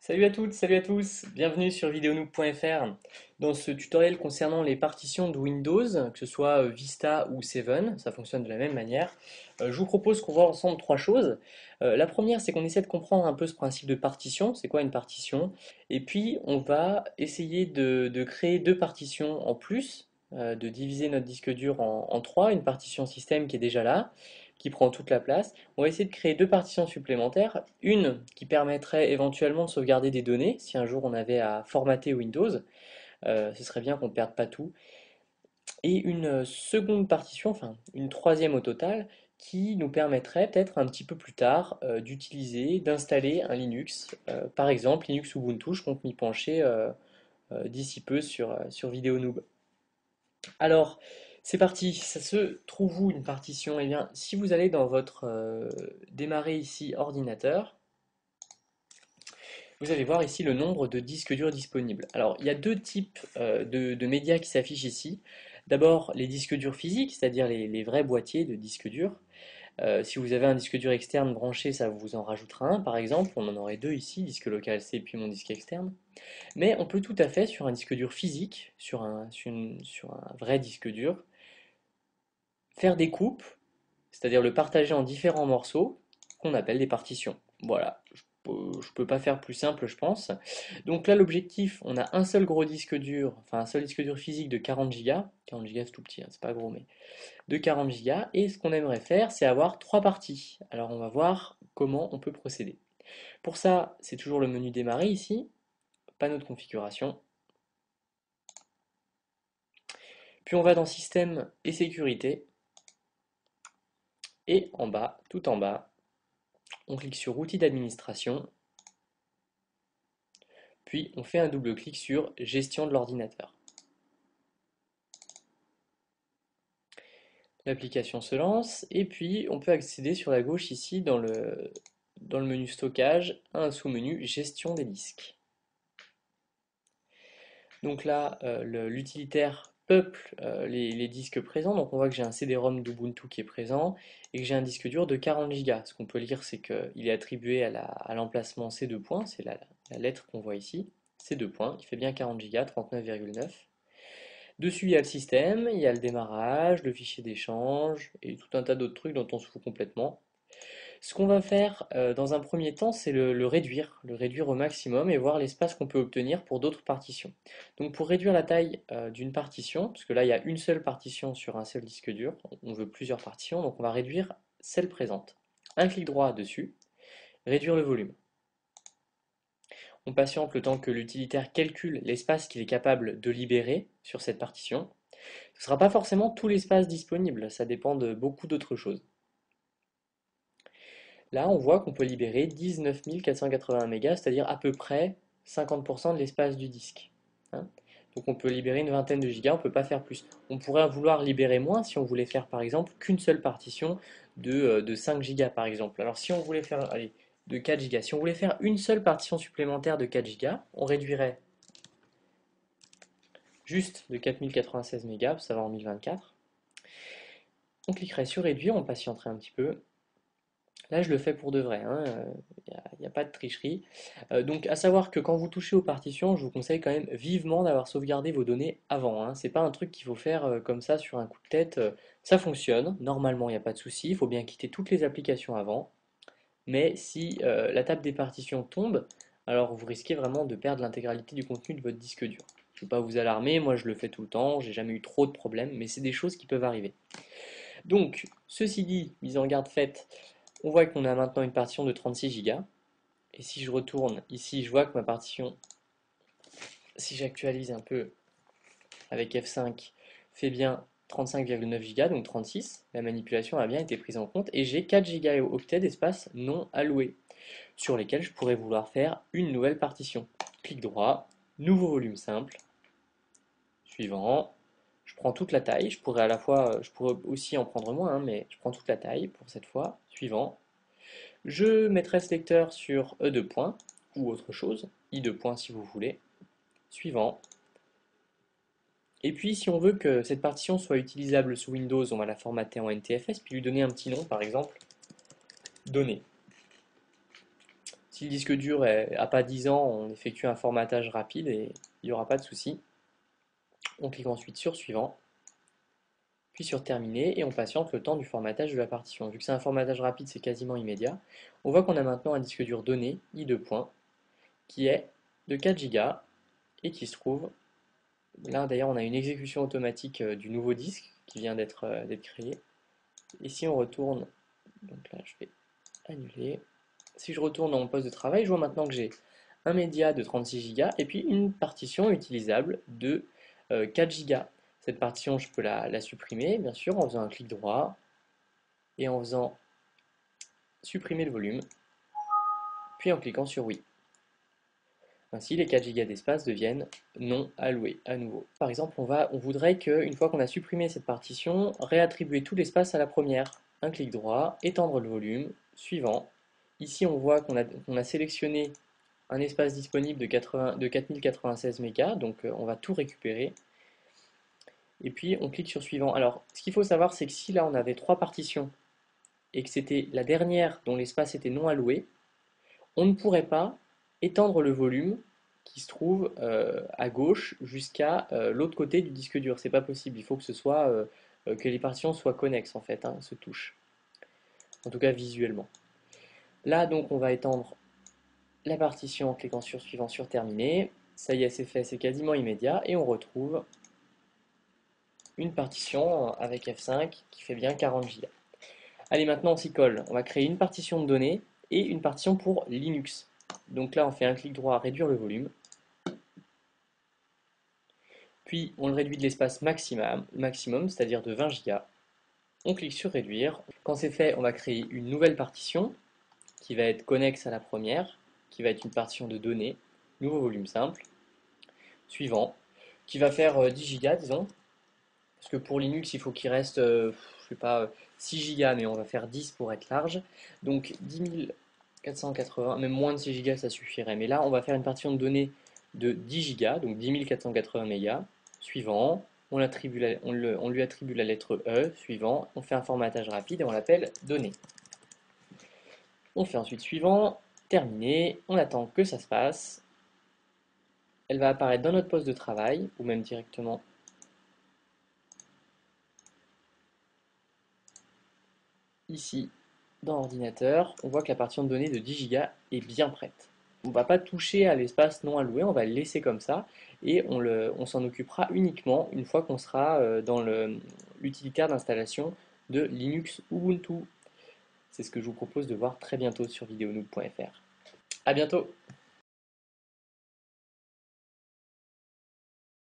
Salut à toutes, salut à tous, bienvenue sur videonoob.fr. Dans ce tutoriel concernant les partitions de Windows, que ce soit Vista ou Seven, ça fonctionne de la même manière, je vous propose qu'on voit ensemble trois choses. La première, c'est qu'on essaie de comprendre un peu ce principe de partition, c'est quoi une partition, et puis on va essayer de créer deux partitions en plus, de diviser notre disque dur en trois, une partition système qui est déjà là, qui prend toute la place. On va essayer de créer deux partitions supplémentaires, une qui permettrait éventuellement de sauvegarder des données, si un jour on avait à formater Windows, ce serait bien qu'on ne perde pas tout, et une seconde partition, enfin une troisième au total, qui nous permettrait peut-être un petit peu plus tard d'utiliser, d'installer un Linux, par exemple Linux Ubuntu, je compte m'y pencher d'ici peu sur Vidéonoob. Alors, c'est parti, ça se trouve où une partition? Eh bien, si vous allez dans votre démarrer ici ordinateur, vous allez voir ici le nombre de disques durs disponibles. Alors, il y a deux types de médias qui s'affichent ici. D'abord, les disques durs physiques, c'est-à-dire les vrais boîtiers de disques durs. Si vous avez un disque dur externe branché, ça vous en rajoutera un, par exemple. On en aurait deux ici, disque local C puis mon disque externe. Mais on peut tout à fait, sur un disque dur physique, sur un vrai disque dur, faire des coupes, c'est-à-dire le partager en différents morceaux qu'on appelle des partitions. Voilà, je peux pas faire plus simple, je pense. Donc là, l'objectif, on a un seul gros disque dur, enfin un seul disque dur physique de 40 Go. 40 Go, c'est tout petit, hein, c'est pas gros, mais de 40 Go. Et ce qu'on aimerait faire, c'est avoir trois parties. Alors on va voir comment on peut procéder. Pour ça, c'est toujours le menu démarrer ici, panneau de configuration. Puis on va dans système et sécurité. Et en bas, tout en bas, on clique sur outils d'administration. Puis on fait un double clic sur gestion de l'ordinateur. L'application se lance et puis on peut accéder sur la gauche ici dans le menu stockage à un sous-menu gestion des disques. Donc là, l'utilitaire peuple les disques présents. Donc on voit que j'ai un CD-ROM d'Ubuntu qui est présent et que j'ai un disque dur de 40 Go. Ce qu'on peut lire, c'est qu'il est attribué à l'emplacement C2 points, c'est la lettre qu'on voit ici. C2 points, il fait bien 40 Go, 39,9. Dessus, il y a le système, il y a le démarrage, le fichier d'échange et tout un tas d'autres trucs dont on se fout complètement. Ce qu'on va faire dans un premier temps, c'est le réduire au maximum et voir l'espace qu'on peut obtenir pour d'autres partitions. Donc pour réduire la taille d'une partition, parce que là il y a une seule partition sur un seul disque dur, on veut plusieurs partitions, donc on va réduire celle présente. Un clic droit dessus, réduire le volume. On patiente le temps que l'utilitaire calcule l'espace qu'il est capable de libérer sur cette partition. Ce ne sera pas forcément tout l'espace disponible, ça dépend de beaucoup d'autres choses. Là, on voit qu'on peut libérer 19 480 mégas, c'est-à-dire à peu près 50% de l'espace du disque. Hein. Donc on peut libérer une vingtaine de gigas, on ne peut pas faire plus. On pourrait vouloir libérer moins si on voulait faire par exemple qu'une seule partition de 5 gigas par exemple. Alors si on voulait faire, allez, de 4 gigas, si on voulait faire une seule partition supplémentaire de 4 gigas, on réduirait juste de 4096 mégas, ça va en 1024. On cliquerait sur réduire, on patienterait un petit peu. Là, je le fais pour de vrai, hein, il n'y a pas de tricherie. Donc, à savoir que quand vous touchez aux partitions, je vous conseille quand même vivement d'avoir sauvegardé vos données avant. Hein. C'est pas un truc qu'il faut faire comme ça sur un coup de tête. Ça fonctionne, normalement, il n'y a pas de souci. Il faut bien quitter toutes les applications avant. Mais si la table des partitions tombe, alors vous risquez vraiment de perdre l'intégralité du contenu de votre disque dur. Je ne veux pas vous alarmer, moi je le fais tout le temps, j'ai jamais eu trop de problèmes, mais c'est des choses qui peuvent arriver. Donc, ceci dit, mise en garde faite, on voit qu'on a maintenant une partition de 36 Go. Et si je retourne ici, je vois que ma partition, si j'actualise un peu avec F5, fait bien 35,9 Go, donc 36. La manipulation a bien été prise en compte. Et j'ai 4 gigaoctets d'espace non alloué, sur lesquels je pourrais vouloir faire une nouvelle partition. Clic droit, nouveau volume simple, suivant. Je prends toute la taille, je pourrais je pourrais aussi en prendre moins, hein, mais je prends toute la taille pour cette fois, suivant. Je mettrai ce lecteur sur E2 points, ou autre chose, I2 points si vous voulez, suivant. Et puis si on veut que cette partition soit utilisable sous Windows, on va la formater en NTFS, puis lui donner un petit nom, par exemple, données. Si le disque dur n'a pas 10 ans, on effectue un formatage rapide et il n'y aura pas de souci. On clique ensuite sur suivant, puis sur terminer et on patiente le temps du formatage de la partition. Vu que c'est un formatage rapide, c'est quasiment immédiat. On voit qu'on a maintenant un disque dur donné, I2 points, qui est de 4 Go et qui se trouve, là d'ailleurs on a une exécution automatique du nouveau disque qui vient d'être créé. Et si on retourne, donc là je vais annuler. Si je retourne dans mon poste de travail, je vois maintenant que j'ai un média de 36 Go et puis une partition utilisable de 4 Go. Cette partition, je peux la supprimer, bien sûr, en faisant un clic droit et en faisant supprimer le volume, puis en cliquant sur oui. Ainsi, les 4 Go d'espace deviennent non alloués à nouveau. Par exemple, on voudrait qu'une fois qu'on a supprimé cette partition, réattribuer tout l'espace à la première. Un clic droit, étendre le volume, suivant. Ici, on voit qu'on a sélectionné un espace disponible de 4096 mégas, donc on va tout récupérer. Et puis on clique sur suivant. Alors, ce qu'il faut savoir, c'est que si là on avait trois partitions et que c'était la dernière dont l'espace était non alloué, on ne pourrait pas étendre le volume qui se trouve à gauche jusqu'à l'autre côté du disque dur. C'est pas possible. Il faut que que les partitions soient connexes en fait, hein, se touchent. En tout cas visuellement. Là donc on va étendre la partition en cliquant sur suivant sur terminer. Ça y est, c'est fait, c'est quasiment immédiat et on retrouve une partition avec F5 qui fait bien 40 Go. Allez, maintenant on s'y colle. On va créer une partition de données et une partition pour Linux. Donc là, on fait un clic droit, réduire le volume. Puis on le réduit de l'espace maximum, c'est-à-dire de 20 Go. On clique sur réduire. Quand c'est fait, on va créer une nouvelle partition qui va être connexe à la première, qui va être une partition de données, nouveau volume simple, suivant, qui va faire 10 Go, disons. Parce que pour Linux, il faut qu'il reste, je sais pas, 6 Go, mais on va faire 10 pour être large. Donc 10 480, même moins de 6 Go, ça suffirait. Mais là, on va faire une partition de données de 10 Go, donc 10 480 mégas. Suivant, on lui attribue la lettre E. Suivant, on fait un formatage rapide et on l'appelle données. On fait ensuite suivant, terminé, on attend que ça se passe. Elle va apparaître dans notre poste de travail, ou même directement ici dans l'ordinateur. On voit que la partition de données de 10 Go est bien prête. On ne va pas toucher à l'espace non alloué, on va le laisser comme ça et on s'en occupera uniquement une fois qu'on sera dans l'utilitaire d'installation de Linux Ubuntu. C'est ce que je vous propose de voir très bientôt sur videonoob.fr. A bientôt!